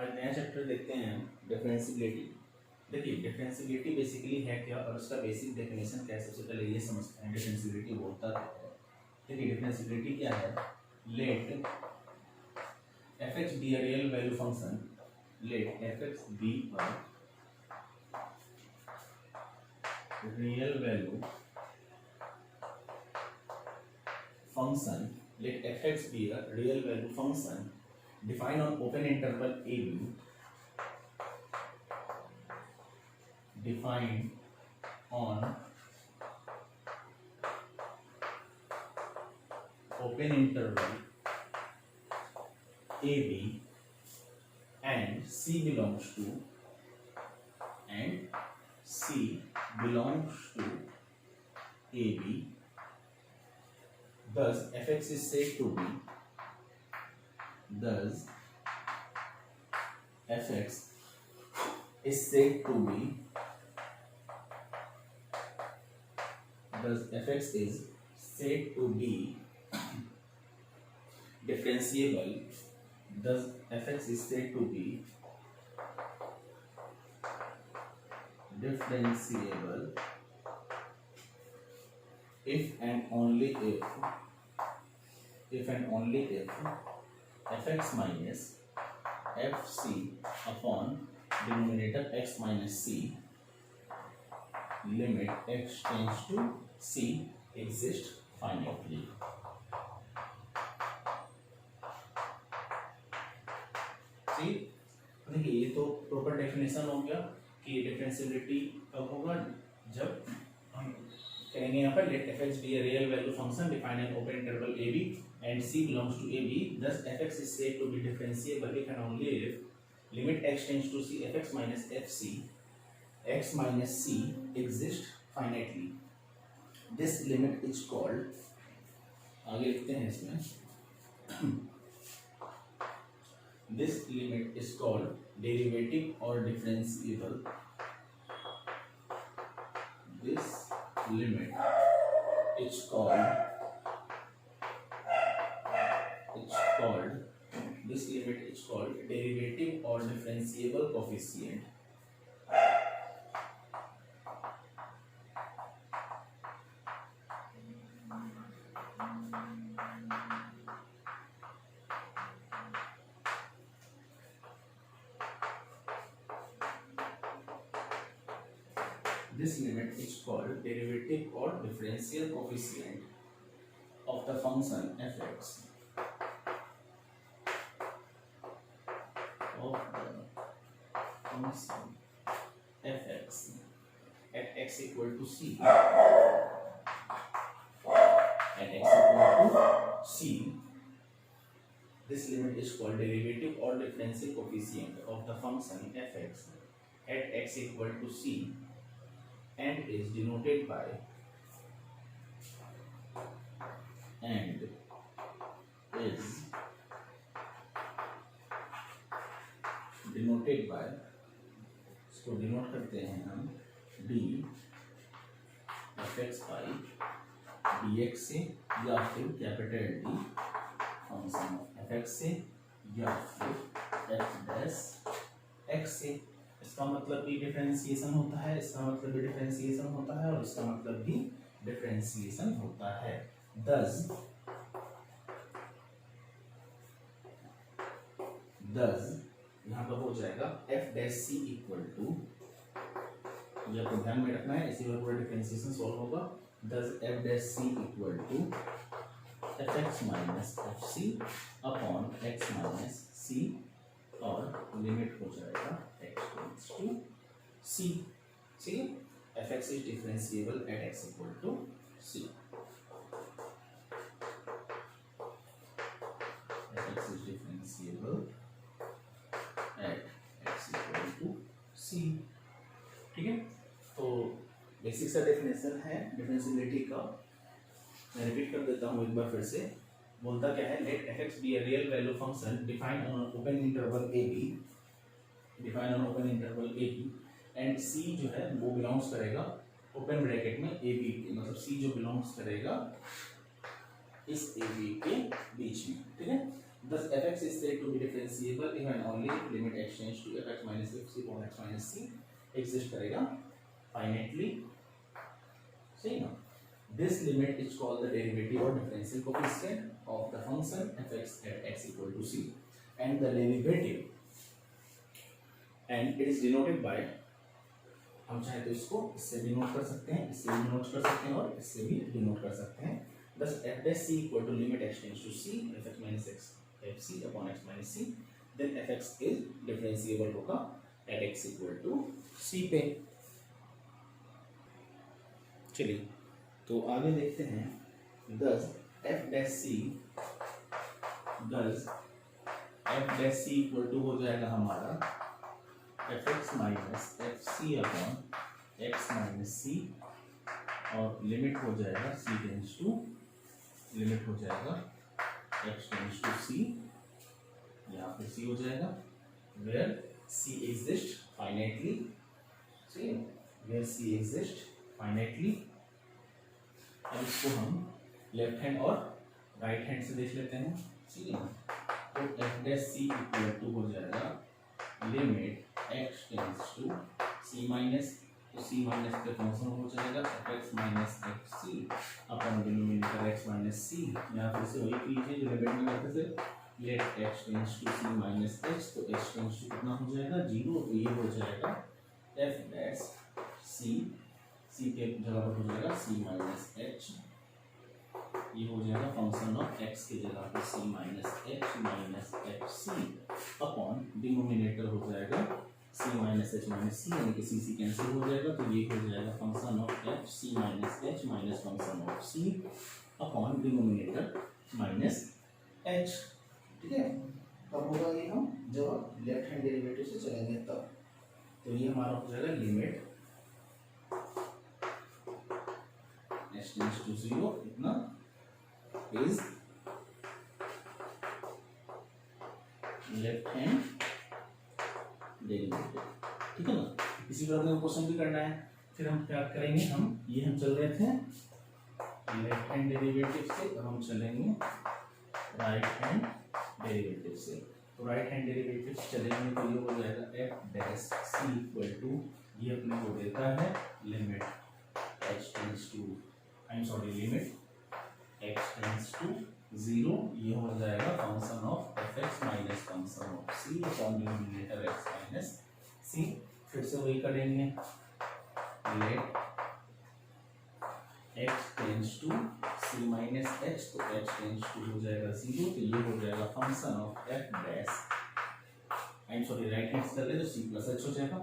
आज नया चैप्टर देखते हैं डिफरेंशियबिलिटी। देखिए डिफरेंशियबिलिटी बेसिकली है क्या और उसका बेसिक डेफिनेशन क्या है, सबसे पहले ये समझते हैं डिफरेंशियबिलिटी होता क्या है। देखिए डिफरेंशियबिलिटी क्या है, let fx be a real value function, let fx be a real value function, let fx be a real value function defined on open interval ab, defined on open interval ab and c belongs to ab, thus fx is said to be thus fx is said to be thus fx is said to be differentiable, thus fx is said to be differentiable if and only if fx minus fc upon denominator x minus c limit x tends to c exist finitely। देखिए ये तो proper definition हो गया कि differentiability कब होगा, जब हम कहेंगे यहाँ पर late fx be a real value function defined in open interval ab and c belongs to ab, thus fx is said to be differentiable if and only if limit x tends to c fx minus fc x minus c exist finitely। this limit is called, आगे लिखते हैं इसमें this limit is called derivative or differentiable, this limit is called this limit is called derivative or differentiable coefficient, this limit is called derivative or differential coefficient of the function fx at x equal to c this limit is called derivative or differential coefficient of the function fx at x equal to c and is denoted by इसको denote करते हैं हम d fx by dx से या फिर capital D function fx से या फिर f डैश x से। इसका मतलब भी डिफरेंशिएशन होता है, इसका मतलब भी डिफरेंशिएशन होता है और इसका मतलब भी डिफरेंशिएशन होता है। thus यहाँ पर हो जाएगा f dash c equal to, ये आपको ध्यान में रखना है, इसी में पूरा डिफरेंशिएशन सॉल्व होगा। thus f dash c equal to fx minus fc upon x minus c और लिमिट हो जाएगा x टेंड्स टू c। ठीक है, fx is differentiable at x equal to c, fx is differentiable at x equal to c। ठीक है, तो basic सा definition है डिफरेंशियबिलिटी का, मैं रिपीट कर देता हूँ एक बार फिर से। बोलता क्या है, let fx be a real value function defined on open interval ab and c जो है वो बिलोंग्स करेगा ओपन ब्रैकेट में ab के, मतलब c जो बिलोंग्स करेगा इस ab के बीच में। ठीक है, Thus fx is said to be differentiable if and only if limit x tends to fx minus fc upon x minus c exist करेगा finitely. सही ना. This limit is called the derivative or differential coefficient of the function fx at x equal to c, and the derivative, and it is denoted by, हम चाहे तो इसको इससे भी note कर सकते हैं, इससे भी नोट कर सकते हैं और इससे भी डिनोट कर सकते हैं. Thus f dash c equal to limit x tends to c fx minus x fc upon x minus c, then fx is differentiable होगा at x equal to c पे. चलिए तो आगे देखते हैं. Thus f dash c equal to हो जाएगा हमारा fx minus fc upon x minus c, और लिमिट हो जाएगा c टेंस टू, लिमिट हो जाएगा x टेंस टू c, यहाँ पे c हो जाएगा where c exists finitely. see where c exists finitely. अब इसको हम लेफ्ट हैंड और राइट हैंड से देख लेते हैं. ठीक है, तो f dash c equal to हो जाएगा limit x tends to c minus, तो c माइनस का फंक्शन हो जाएगा fx minus xc upon denominator x minus c. यहाँ फिर से वही कीजिए जो लिमिट में करते थे, let x tends to c minus h, तो h टेंस टू कितना हो जाएगा 0, तो ये हो जाएगा f डैश c के जगह पर हो जाएगा c माइनस h, ये हो जाएगा फंक्शन ऑफ x की जगह पर c minus h minus fc upon denominator हो जाएगा c minus h minus c, यानी कि c कैंसिल हो जाएगा, तो ये हो जाएगा function of f c minus h minus function of c upon denominator minus h. ठीक है, कब होगा ये, हम जब लेफ्ट हैंड डेरिवेटिव से चलेंगे तब. तो ये हमारा हो जाएगा लिमिट h टेंड्स टू 0 इतना इज लेफ्ट हैंड डेरिवेटिव. ठीक है ना. इसी तरह में क्वेश्चन भी करना है. फिर हम क्या करेंगे, हम चल रहे थे लेफ्ट हैंड डेरिवेटिव से, अब हम चलेंगे राइट हैंड डेरिवेटिव से. तो राइट हैंड डेरिवेटिव चलेंगे तो ये हो जाएगा f dash c equal to, ये अपने को देता है limit h tends to, limit x tends to 0, ये हो जाएगा function of fx minus function of c upon denominator x minus c. फिर से वही करेंगे, let x tends to c minus h, तो h टेंड्स टू हो जाएगा 0, तो ये हो जाएगा function of f dash, right hand से कर ले तो c प्लस h हो जाएगा,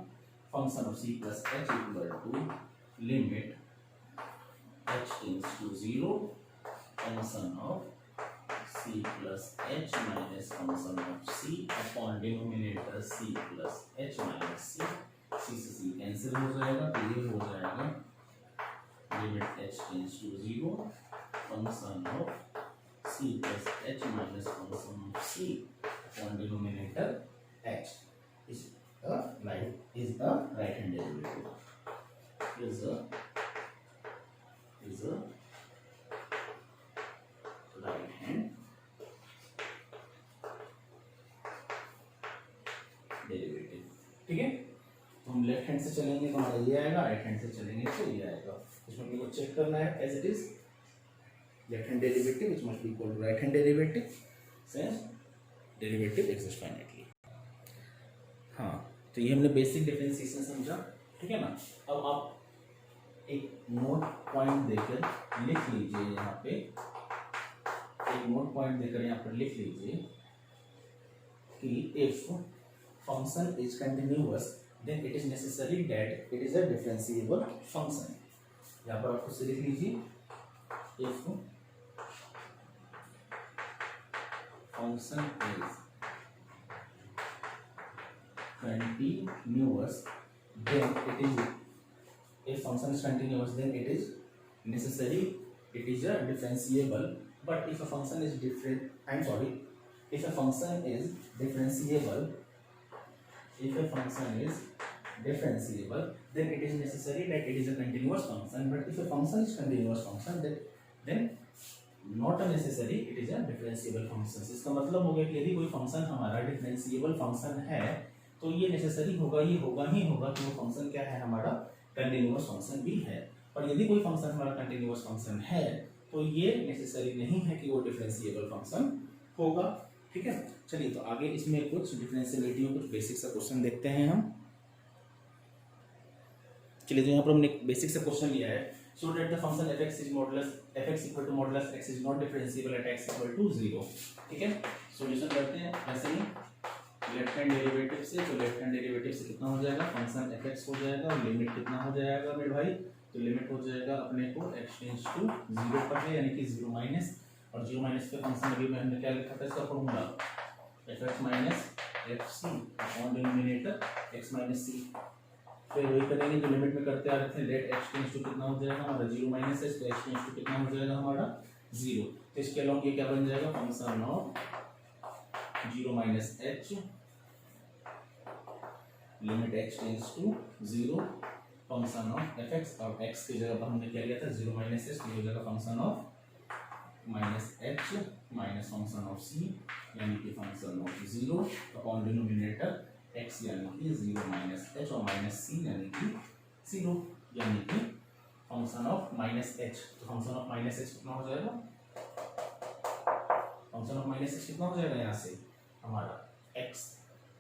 function of c plus h equal to limit h tends to 0 function of c plus h minus function of c upon denominator c plus h minus c. c से c cancel हो जाएगा, तो ये हो जाएगा limit h tends to 0 function of c plus h minus function of c upon denominator h is a right hand derivative. Is a right hand derivative. ठीक है, तो हम लेफ्ट हैंड से चलेंगे तो हमारा ये आएगा, राइट हैंड से चलेंगे तो ये आएगा. इसमें अपने को चेक करना है as it is left hand derivative which must be equal to right hand derivative since derivative exist finitely. हाँ, तो ये हमने बेसिक डिफरेंशिएशन समझा. ठीक है ना. अब आप एक नोट पॉइंट देकर लिख लीजिए, यहाँ पे एक नोट पॉइंट देकर यहाँ पर लिख लीजिए कि if function is continuous then it is necessary that it is a differentiable function. यहाँ पर आप खुद से लिख लीजिए, if function is continuous then it is, if function is continuous then it is necessary it is a differentiable. But if a function is if a function is differentiable then it is necessary that it is a continuous function. But if a function is continuous function then not necessary it is a differentiable function. इसका मतलब हो गया कि यदि कोई function हमारा differentiable function है तो ये नेसेसरी होगा, ये होगा ही होगा कि वो फंक्शन क्या है हमारा कंटिन्यूअस फंक्शन भी है। और यदि कोई फंक्शन हमारा कंटिन्यूअस फंक्शन है तो ये नेसेसरी नहीं है कि वो डिफरेंशिएबल फंक्शन होगा। ठीक है, चलिए तो आगे इसमें कुछ डिफरेंशिएबिलिटी में कुछ बेसिक सा क्वेश्चन देखते हैं हम। चलिए तो यहाँ पर हमने बेसिक सा क्वेश्चन लिया है, so that the function fx is modulus fx equal to modulus x is not differentiable at x equal to 0। ठीक है, सॉल्यूशन करते हैं ऐसे ही लेफ्ट हैंड डेरिवेटिव से। तो लेफ्ट हैंड डेरिवेटिव से कितना हो जाएगा, फंक्शन fx हो जाएगा और लिमिट कितना हो जाएगा मेरे भाई, तो लिमिट हो जाएगा अपने को x टेंड्स टू 0 पर है, यानी कि 0 माइनस, और 0 माइनस पे फंक्शन अभी हमने क्या लिखा था इसका formula, fx minus fc upon denominator x minus c। फिर वही करेंगे जो लिमिट में करते आ रहे थे, लेट x टेंड्स टू कितना हो जाएगा हमारा 0 माइनस h, तो x टेंड्स टू कितना हो जाएगा हमारा 0। तो इसके अलावा ये क्या बन जाएगा, function of 0 minus h limit x tends to 0 function of fx, और x की जगह पर हमने क्या लिया था 0 माइनस h, हो जाएगा function of minus h minus function of c, यानी कि function of 0 upon denominator x यानी कि 0 माइनस h और माइनस c यानी कि 0, यानी कि फंक्शन ऑफ माइनस h। तो फंक्शन ऑफ माइनस h कितना हो जाएगा, फंक्शन ऑफ माइनस h कितना हो जाएगा यहाँ से हमारा x,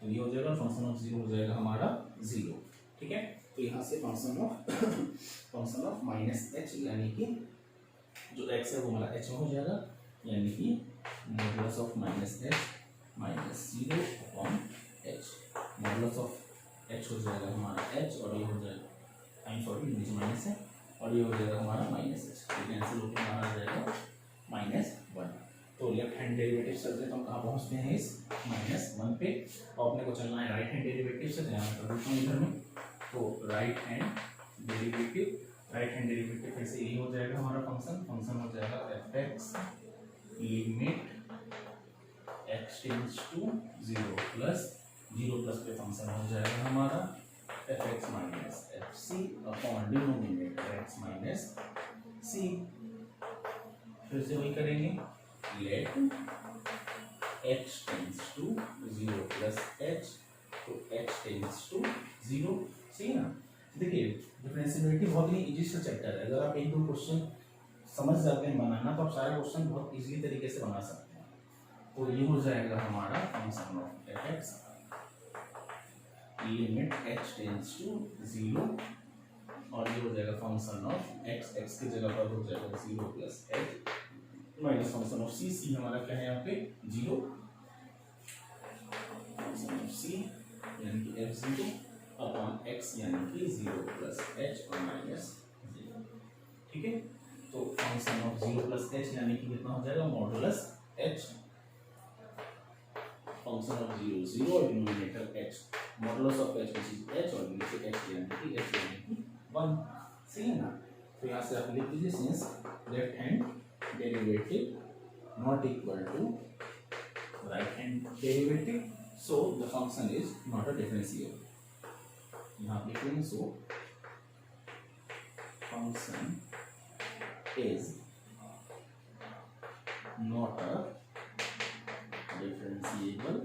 तो ये हो जाएगा फंक्शन ऑफ 0 हो जाएगा हमारा 0। ठीक है, तो यहाँ से फंक्शन ऑफ माइनस h यानी कि जो x है वो हमारा h में हो जाएगा, यानी कि modulus of minus h minus 0 upon h, modulus of h हो जाएगा हमारा h और ये हो जाएगा, आई एम सॉरी नीचे माइनस है, और ये हो जाएगा हमारा माइनस h, तो कैंसिल होकर हमारा आ जाएगा -1। तो लेफ्ट हैंड डेरिवेटिव से तो हम कहाँ पहुँचते हैं इस -1 पे, और अपने को चलना है राइट हैंड डेरिवेटिव से। ध्यान कर देता हूँ इधर में, तो राइट हैंड डेरिवेटिव फिर से यही हो जाएगा हमारा फंक्शन हो जाएगा fx limit x tends to 0 plus पे फंक्शन हो जाएगा हमारा fx minus fc upon denominator x minus c। फिर से वही करेंगे, let x tends to 0 plus h, तो x टेंड्स टू 0। सही ना, देखिए डिफरेंशिएबिलिटी बहुत ही इजी सा चैप्टर है, अगर आप एक दो क्वेश्चन समझ जाते हैं बनाना तो आप सारे क्वेश्चन बहुत इजीली तरीके से बना सकते हैं। तो ये हो जाएगा हमारा function of fx limit x tends to 0, और ये हो जाएगा फंक्शन ऑफ x की जगह पर हो जाएगा 0 plus h minus function of c हमारा क्या है यहाँ पे 0, फंक्शन ऑफ c यानी कि f0 अपॉन x यानी कि 0 प्लस h और माइनस 0। ठीक है, तो फंक्शन ऑफ 0 प्लस h यानी कि कितना हो जाएगा मॉडुलस h, फंक्शन ऑफ 0 और denominator h, modulus of h which is h और नीचे h यानी कि 1। सही है ना, तो यहाँ से आप लिख लीजिए since left hand derivative not equal to right hand derivative, so the function is not a differentiable. यहाँ लिख लेंगे, so function is not a differentiable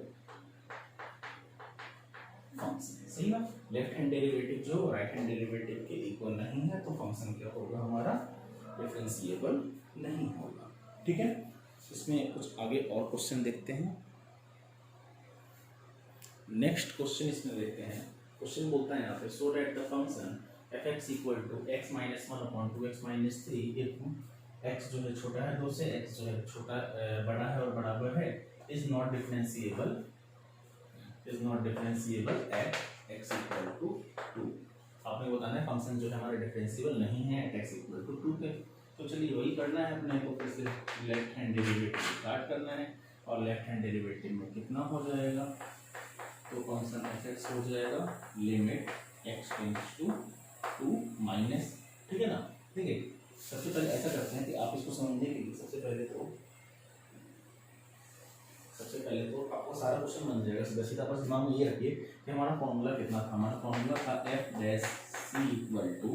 function. सही ना, लेफ्ट हैंड डेरिवेटिव जो राइट हैंड डेरिवेटिव के इक्वल नहीं है तो फंक्शन क्या होगा हमारा डिफरेंशिएबल नहीं होगा। ठीक है, इसमें कुछ आगे और क्वेश्चन देखते हैं। नेक्स्ट क्वेश्चन इसमें देखते हैं, क्वेश्चन बोलता है यहाँ पे so that the function fx equal to x minus 1 upon 2x minus 3 if x जो है छोटा है 2 से, x जो है छोटा बड़ा है और बराबर है, is not differentiable at x equal to 2। आपने बताना है फंक्शन जो है हमारा डिफरेंशिएबल नहीं है एट x इक्वल टू 2 पे। तो चलिए वही करना है अपने को, फिर से लेफ्ट हैंड डेरिवेटिव स्टार्ट करना है, और लेफ्ट हैंड डेरिवेटिव में कितना हो जाएगा, तो फंक्शन fx हो जाएगा limit x tends to 2 minus. ठीक है ना, देखिए सबसे पहले ऐसा करते हैं कि आप इसको समझने के लिए सबसे पहले तो आपको सारा क्वेश्चन बन जाएगा सीधा सीधा। बस दिमाग में ये रखिए कि हमारा फॉर्मूला कितना था, हमारा फॉर्मूला था f dash c equal to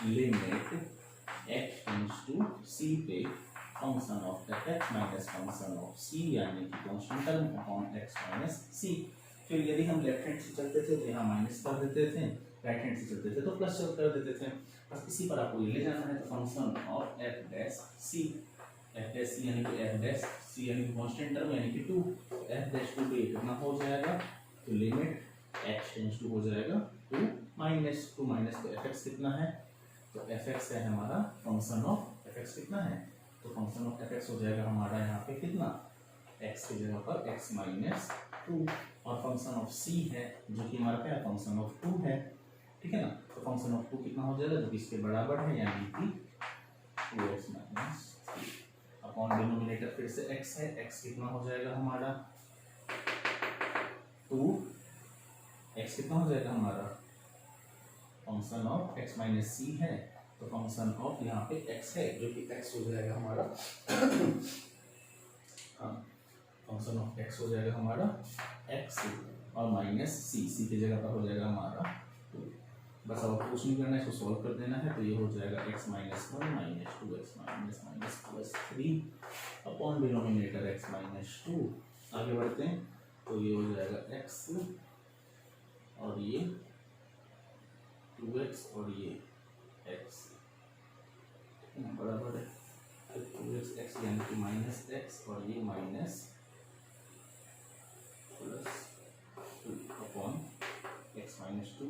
limit x tends to c पे function of F X minus function of C यानी कि constant term upon X minus C. फिर यदि हम लेफ्ट हैंड से चलते थे तो यहाँ माइनस कर देते थे, राइट हैंड से चलते थे तो प्लस कर देते थे। बस इसी पर आपको ये ले जाना है। तो function of F dash C, F dash C यानी कि एफ डैश सी यानी कि कांस्टेंट टर्म यानी कि 2, एफ डैश 2 पे कितना हो जाएगा, तो लिमिट एक्स टेंड्स टू हो जाएगा 2 माइनस तो एफ एक्स कितना है, तो एफ एक्स है हमारा फंक्शन ऑफ एफ एक्स कितना है, तो फंक्शन ऑफ एफ एक्स हो जाएगा हमारा यहाँ पे कितना, एक्स की जगह पर एक्स माइनस 2, और फंक्शन ऑफ सी है जो कि हमारा क्या है, फंक्शन ऑफ 2 है, ठीक है ना। तो फंक्शन ऑफ 2 कितना हो जाएगा, जो कि इसके बराबर है यानी कि 2x माइनस 3 अपॉन डिनोमिनेटर फिर से x है, x कितना हो जाएगा हमारा 2, x कितना हो जाएगा हमारा फंक्शन ऑफ x माइनस सी है, तो फंक्शन ऑफ यहाँ पे x है जो कि x हो जाएगा हमारा हाँ, फंक्शन ऑफ x हो जाएगा हमारा x और माइनस सी की जगह पर हो जाएगा हमारा 2। बस अब कुछ नहीं करना है, इसको सॉल्व कर देना है। तो ये हो जाएगा x minus 1 minus 2x minus plus 3 upon denominator x minus 2। आगे बढ़ते हैं तो ये हो जाएगा x और ये 2x और ये x बराबर है 2x x यानी कि माइनस x और ये minus plus 2 upon x minus 2,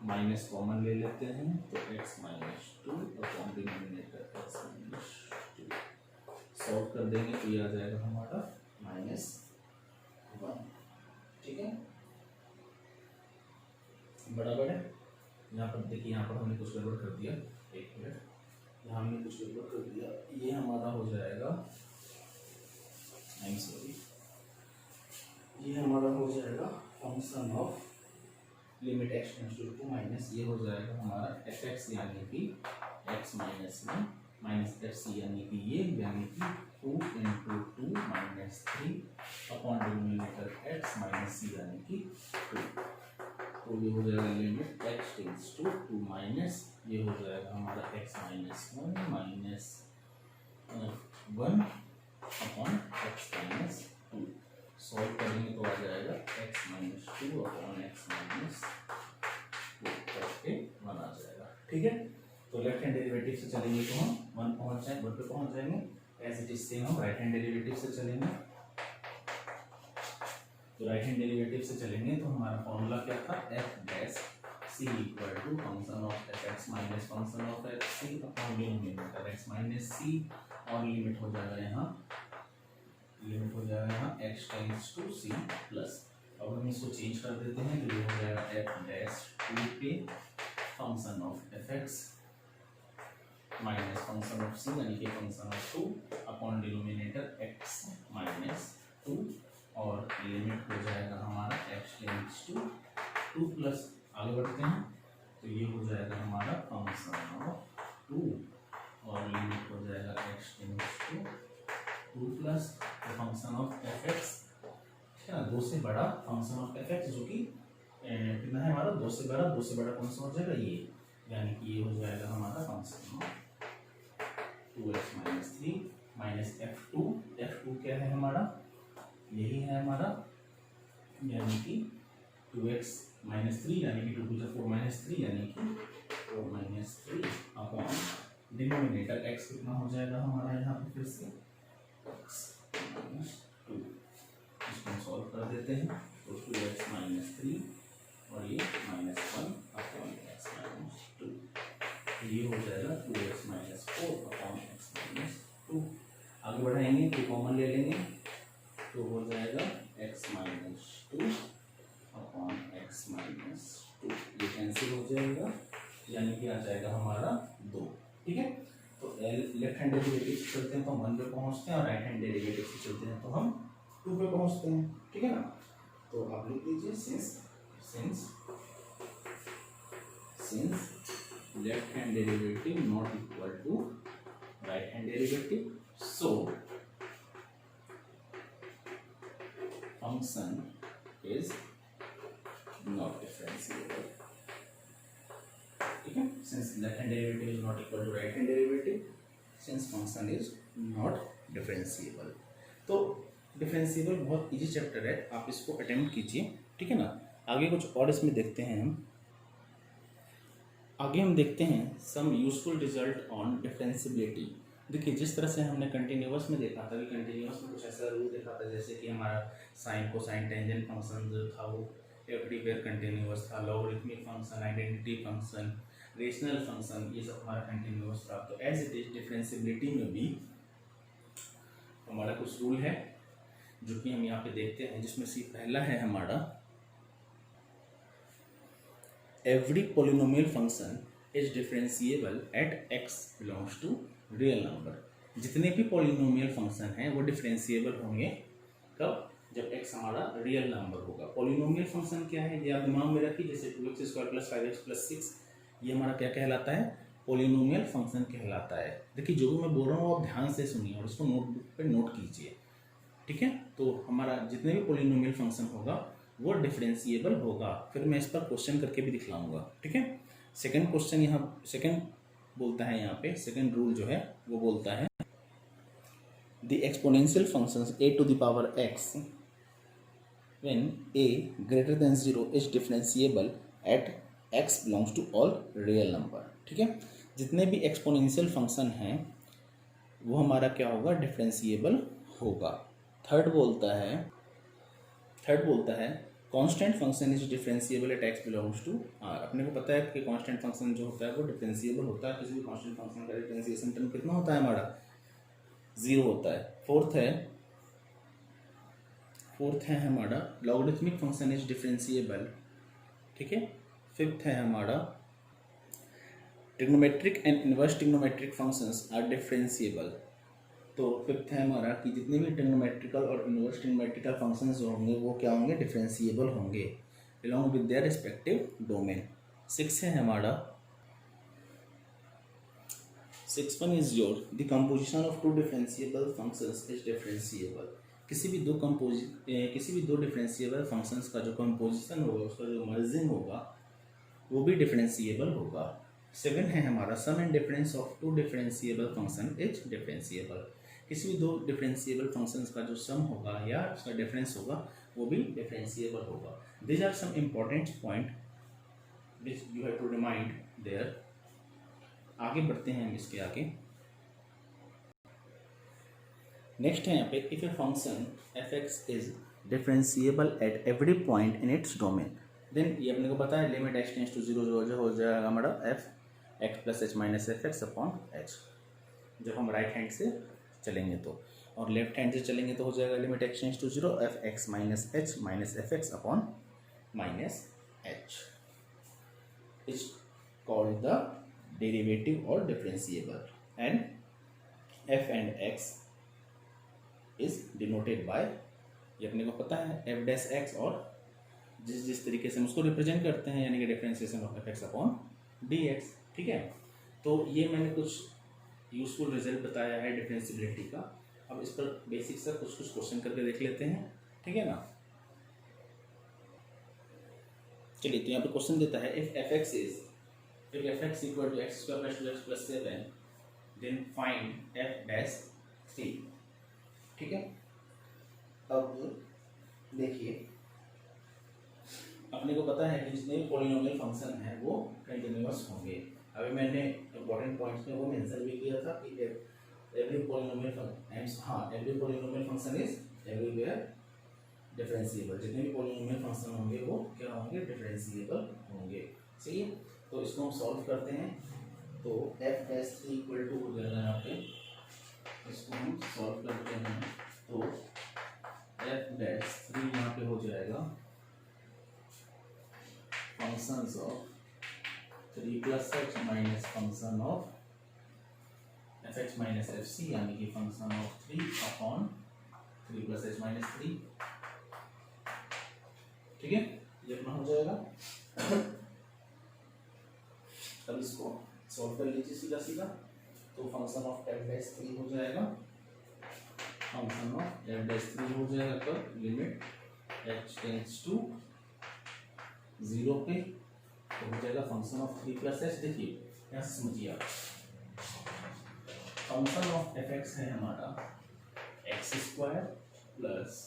minus common ले लेते हैं तो x minus 2 upon denominator x minus 2। Solve कर देंगे तो ये आ जाएगा हमारा माइनस 1, ठीक है बराबर है। यहाँ पर देखिए, यहाँ पर हमने कुछ गड़बड़ कर दिया, एक मिनट, यहाँ हमने कुछ गड़बड़ कर दिया, ये हमारा हो जाएगा सॉरी, ये हमारा हो जाएगा function of limit X tends to 2 minus ये हो जाएगा हमारा एफ एक्स यानी कि एक्स माइनस में माइनस एफ सी यानी कि ये यानी कि 2 into 2 minus 3 upon denominator X minus C यानी कि 2। तो ये हो जाएगा limit X tends to 2 minus ये हो जाएगा हमारा X minus 1 minus 1 upon X minus 2। Solve करेंगे तो आ जाएगा x minus 2 upon X minus 2 करके 1 आ जाएगा, ठीक है। तो लेफ्ट हैंड डेरिवेटिव से चलेंगे तो हम 1 पे पहुंच जाएंगे। एज इट इज सेम हम राइट हैंड डेरिवेटिव से चलेंगे। तो राइट हैंड डेरिवेटिव से चलेंगे तो हमारा फॉर्मूला क्या था, F dash C equal to function of F X minus function of F C upon denominator X minus C, और लिमिट हो जाएगा यहाँ x tends to c plus. अब हम इसको चेंज कर देते हैं तो ये हो जाएगा f डैश 2 पे function of F X minus function of c यानी कि function of 2 upon denominator x minus 2, और लिमिट हो जाएगा हमारा x टेंड्स टू 2 प्लस। आगे बढ़ते हैं तो ये हो जाएगा हमारा फंक्शन ऑफ 2 और लिमिट हो जाएगा x tends to 2 plus function of F x, ठीक है ना, 2 से बड़ा फंक्शन ऑफ एफ एक्स जो कि कितना है हमारा 2 से बड़ा कौन सा हो जाएगा ये, यानी कि ये हो जाएगा हमारा function of 2x minus 3 minus f2 क्या है हमारा, यही है हमारा, यानी कि 2x माइनस 3 यानी कि 2 टू 4 माइनस 3 यानी कि 4 माइनस 3 अपॉन डिनोमिनेटर x कितना हो जाएगा हमारा यहाँ पे फिर से x माइनस 2। इसको हम सॉल्व कर देते हैं तो 2x माइनस 3 और ये माइनस 1 अपॉन x माइनस 2, ये हो जाएगा 2x minus 4 upon x minus 2। आगे बढ़ाएंगे तो कॉमन ले लेंगे तो हो जाएगा x minus 2 upon x minus 2, ये कैंसिल हो जाएगा यानी कि आ जाएगा हमारा 2, ठीक है। तो लेफ्ट हैंड डेरिवेटिव से चलते हैं तो हम 1 पे पहुंचते हैं, और राइट हैंड डेरिवेटिव से चलते हैं तो हम 2 पे पहुंचते हैं, ठीक है ना। तो आप लिख दीजिए since left hand derivative not equal to right hand derivative, so function is not differentiable, since left hand derivative is not equal to right hand derivative, since function is not differentiable. तो differentiable बहुत easy chapter है, आप इसको attempt कीजिए, ठीक है ना। आगे कुछ और इसमें देखते हैं हम। आगे हम देखते हैं some useful result on differentiability. देखिए जिस तरह से हमने कंटिन्यूअस में देखा था कि कंटिन्यूअस में कुछ ऐसा रूल देखा था जैसे कि हमारा साइन कोसाइन टेंजेंट फंक्शन जो था वो एवरीवेयर कंटिन्यूअस था, logarithmic function, identity function, rational function, ये सब हमारा कंटिन्यूअस था। तो एज इट इज डिफरेंशिएबिलिटी में भी हमारा कुछ रूल है जो कि हम यहाँ पे देखते हैं, जिसमें से पहला है हमारा every polynomial function is differentiable at x belongs to real number. जितने भी पोलिनोमियल फंक्शन हैं वो डिफरेंशिएबल होंगे कब? जब x हमारा रियल नंबर होगा। पोलिनोमियल फंक्शन क्या है ये आप दिमाग में रखिए, जैसे 2x² + 5x + 6, ये हमारा क्या कहलाता है? पोलिनोमियल फंक्शन कहलाता है। देखिए जो भी मैं बोल रहा हूँ आप ध्यान से सुनिए और इसको नोटबुक पे नोट कीजिए, ठीक है। तो हमारा जितने भी पोलिनोमियल फंक्शन होगा वो डिफरेंशिएबल होगा। फिर मैं इस पर क्वेश्चन करके भी दिखलाऊंगा, ठीक है। सेकंड क्वेश्चन यहाँ सेकंड बोलता है, यहाँ पे सेकंड रूल जो है वो बोलता है the exponential functions a to the power x when a greater than 0 is differentiable at x belongs to all real number, ठीक है। जितने भी एक्सपोनेंशियल फंक्शन हैं वो हमारा क्या होगा? डिफरेंशिएबल होगा। थर्ड बोलता है constant function is differentiable at x belongs to r। अपने को पता है कि कांस्टेंट फंक्शन जो होता है वो डिफरेंशिएबल होता है। किसी भी कांस्टेंट फंक्शन का डिफरेंशिएशन टर्म कितना होता है? हमारा 0 होता है। फोर्थ है हमारा लॉगरिथमिक फंक्शन इज डिफरेंशिएबल, ठीक है। फिफ्थ है हमारा trigonometric and inverse trigonometric functions are differentiable. तो फिफ्थ है हमारा कि जितने भी ट्रिग्नोमेट्रिकल और इनवर्स ट्रिग्नोमेट्रिकल फंक्शंस होंगे वो क्या होंगे? डिफरेंशिएबल होंगे along with their respective domain। Six है हमारा, six one is your the composition of two differentiable functions is differentiable. किसी भी दो डिफरेंशिएबल फंक्शंस का जो कंपोजिशन होगा, उसका जो मर्जिंग होगा वो भी डिफरेंशिएबल होगा। सेवन है हमारा sum and difference of two differentiable function is differentiable. किसी भी दो डिफरेंशिएबल फंक्शंस का जो सम होगा या उसका डिफरेंस होगा वो भी डिफरेंशिएबल होगा। These are some important point which you have to remind there. आगे बढ़ते हैं हम इसके आगे। नेक्स्ट है यहाँ पे if a function f(x) is differentiable at every point in its domain, then ये अपने को पता है लिमिट x टेंड्स टू 0 जो हो जाएगा हमारा f(x + h - fx)/h। जब हम राइट हैंड से चलेंगे तो, और लेफ्ट हैंड से चलेंगे तो हो जाएगा limit x tends to 0 f(x - h - fx)/-h is called the derivative और differentiable, and f and x is denoted by, ये अपने को पता है f'(x) और जिस तरीके से हम उसको रिप्रेजेंट करते हैं यानी कि डिफरेंशिएशन ऑफ fx/dx, ठीक है। तो ये मैंने कुछ यूजफुल रिजल्ट बताया है डिफरेंशिएबिलिटी का। अब इस पर बेसिक सा कुछ क्वेश्चन करके देख लेते हैं, ठीक है ना। चलिए तो यहाँ पे क्वेश्चन देता है if f(x) = x² + 2x + 7 then find f'(3), ठीक है। अब देखिए अपने को पता है कि जितने पॉलिनोमियल फंक्शन है वो कंटिन्यूअस होंगे। अभी मैंने इंपॉर्टेंट पॉइंट्स में वो मेंशन भी किया था कि every polynomial function is everywhere differentiable. जितने भी पॉलिनोमियल फंक्शन होंगे वो क्या होंगे? डिफरेंशिएबल होंगे। सही है, तो इसको हम सॉल्व करते हैं। तो f'(3) = हो जाएगा यहाँ पे, इसको हम सॉल्व करते हैं तो f'(3) यहाँ पे हो जाएगा functions of 3 + h minus function of fx - fc, यानी कि फंक्शन ऑफ 3/3 + h - 3, ठीक है। ये अपना हो जाएगा। अब इसको सॉल्व कर लीजिए सीधा सीधा, तो फंक्शन ऑफ f'(3) हो जाएगा, फंक्शन ऑफ f'(3) हो जाएगा कब? लिमिट h टेंड्स टू 0 पे, तो हो जाएगा फंक्शन ऑफ 3 + h। देखिए यहाँ से समझिए आप, फंक्शन ऑफ f(x) है हमारा x square plus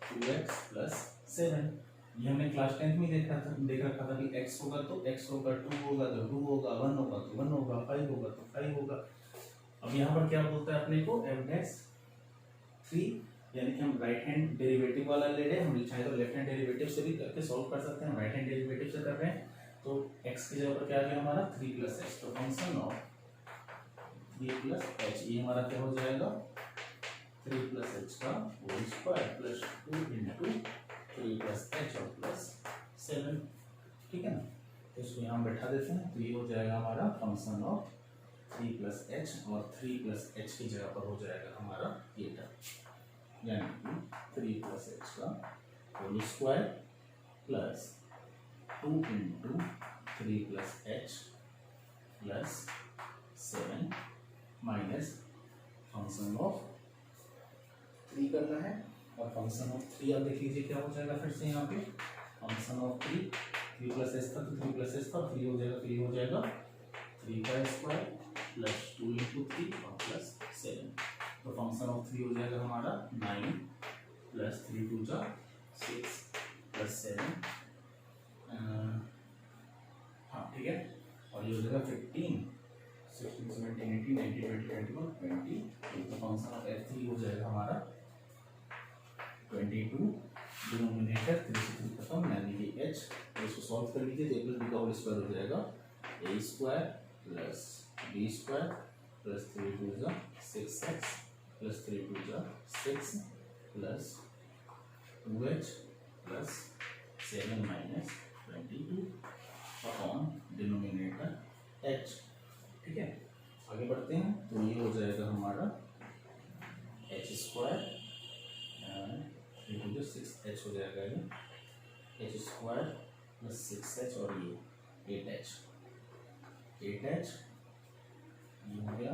2x plus 7। ये हमने क्लास 10th में देख रखा था कि x होगा तो x होगा, 2 होगा तो 2 होगा, 1 होगा तो 1 होगा, 5 होगा तो 5 होगा। अब यहाँ पर क्या बोलता है अपने को f डैश 3, यानी कि हम राइट हैंड डेरिवेटिव वाला ले रहे हैं, हम चाहे तो लेफ्ट हैंड डेरिवेटिव से भी करके सॉल्व कर सकते हैं, राइट हैंड डेरिवेटिव से कर रहे हैं। तो x की जगह पर क्या आ गया हमारा 3 प्लस h, तो फंक्शन ऑफ 3 प्लस h, ये हमारा क्या हो जाएगा 3 प्लस h का whole square plus 2 into 3 plus h और प्लस 7, ठीक है ना। तो इसको यहाँ बैठा देते हैं, तो ये हो जाएगा हमारा फंक्शन ऑफ 3 प्लस एच, और 3 प्लस एच की जगह पर हो जाएगा हमारा ये टर्म, यानी कि 3 प्लस एच का whole square plus 2 into 3 plus h plus 7 minus function of 3 करना है, और फंक्शन ऑफ 3 आप देख लीजिए क्या हो जाएगा फिर से यहाँ पे फंक्शन ऑफ 3 प्लस एच था तो 3 प्लस एच था, 3 हो जाएगा 3 हो जाएगा 3 का स्क्वायर प्लस 2 इंटू 3 और प्लस 7, तो फंक्शन ऑफ 3 हो जाएगा हमारा 9 प्लस 3 2 जा 6 प्लस 7, हाँ ठीक है, और ये हो जाएगा 15 16 17 18 19 20 21 22, तो फंक्शन ऑफ f3 हो जाएगा हमारा 22, डिनोमिनेटर 3 से 3 खत्म, यानी कि h, तो इसको सॉल्व कर लीजिए, तो a प्लस b का होल स्क्वायर हो जाएगा a square plus b square plus 3 2 जा 6x प्लस 3 2 जा 6 plus 2h plus 7 minus 22 upon denominator h, ठीक है। आगे बढ़ते हैं, तो ये हो जाएगा हमारा h स्क्वायर 6h हो जाएगा, ये h स्क्वायर प्लस 6h और ये 8h ये हो गया,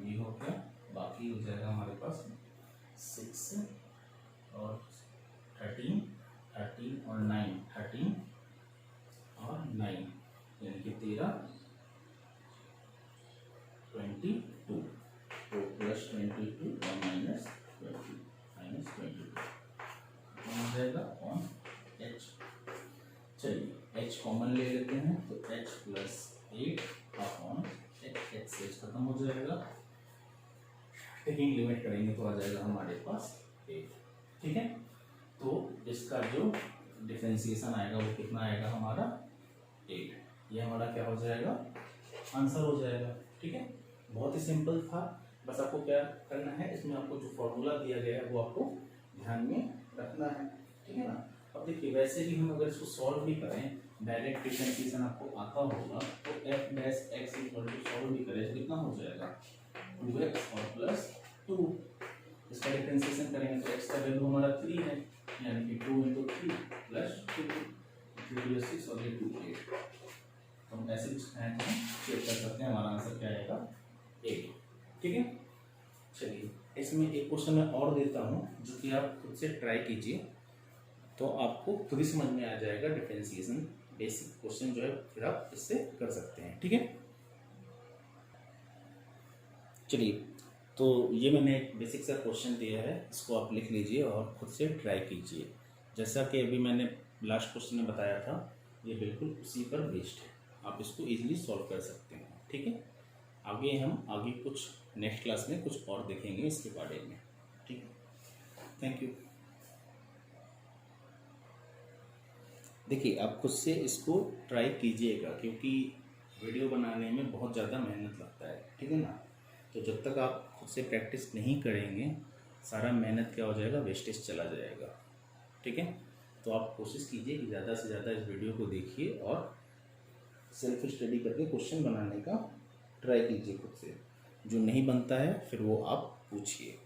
ये हो गया, बाकी हो जाएगा हमारे पास 6 और 13 और 9 13 और 9, यानी कि 13 22, तो प्लस 22 और माइनस 22 हो जाएगा ऑन h। चलिए h कॉमन ले लेते हैं, तो h प्लस 8 अपॉन h से h खत्म हो जाएगा, टेकिंग लिमिट करेंगे तो आ जाएगा हमारे पास 8, ठीक है। तो इसका जो डिफरेंशिएशन आएगा वो कितना आएगा हमारा 8, ये हमारा क्या हो जाएगा आंसर हो जाएगा, ठीक है। बहुत ही सिंपल था, बस आपको क्या करना है, इसमें आपको जो फॉर्मूला दिया गया है वो आपको ध्यान में रखना है, ठीक है ना। अब देखिए वैसे भी हम अगर इसको सॉल्व भी करें, डायरेक्ट डिफरेंशिएशन आपको आता होगा, तो f dash x equal to solve भी करें तो कितना हो जाएगा 2x और प्लस 2, इसका डिफरेंशिएशन करेंगे तो x का वैल्यू हमारा 3 है, यानी कि 2 इंटू 3 प्लस 2 6 और ये 2 8, तो हम ऐसे भी चेक कर सकते हैं, हमारा आंसर क्या आएगा 8, ठीक है। चलिए इसमें एक क्वेश्चन मैं और देता हूँ जो कि आप खुद से ट्राई कीजिए, तो आपको खुद ही समझ में आ जाएगा डिफरेंशिएशन, बेसिक क्वेश्चन जो है फिर आप इससे कर सकते हैं, ठीक है। चलिए तो ये मैंने एक बेसिक सा क्वेश्चन दिया है, इसको आप लिख लीजिए और खुद से ट्राई कीजिए। जैसा कि अभी मैंने लास्ट क्वेश्चन में बताया था, ये बिल्कुल उसी पर बेस्ड है, आप इसको इजीली सॉल्व कर सकते हैं, ठीक है। आगे कुछ नेक्स्ट क्लास में कुछ और देखेंगे इसके बारे में, ठीक है। Thank you. देखिए आप खुद से इसको ट्राई कीजिएगा, क्योंकि वीडियो बनाने में बहुत ज़्यादा मेहनत लगता है, ठीक है ना। तो जब तक आप खुद से प्रैक्टिस नहीं करेंगे, सारा मेहनत क्या हो जाएगा, वेस्टेज चला जाएगा, ठीक है। तो आप कोशिश कीजिए कि ज़्यादा से ज़्यादा इस वीडियो को देखिए और सेल्फ स्टडी करके क्वेश्चन बनाने का ट्राई कीजिए खुद से। जो नहीं बनता है फिर वो आप पूछिए।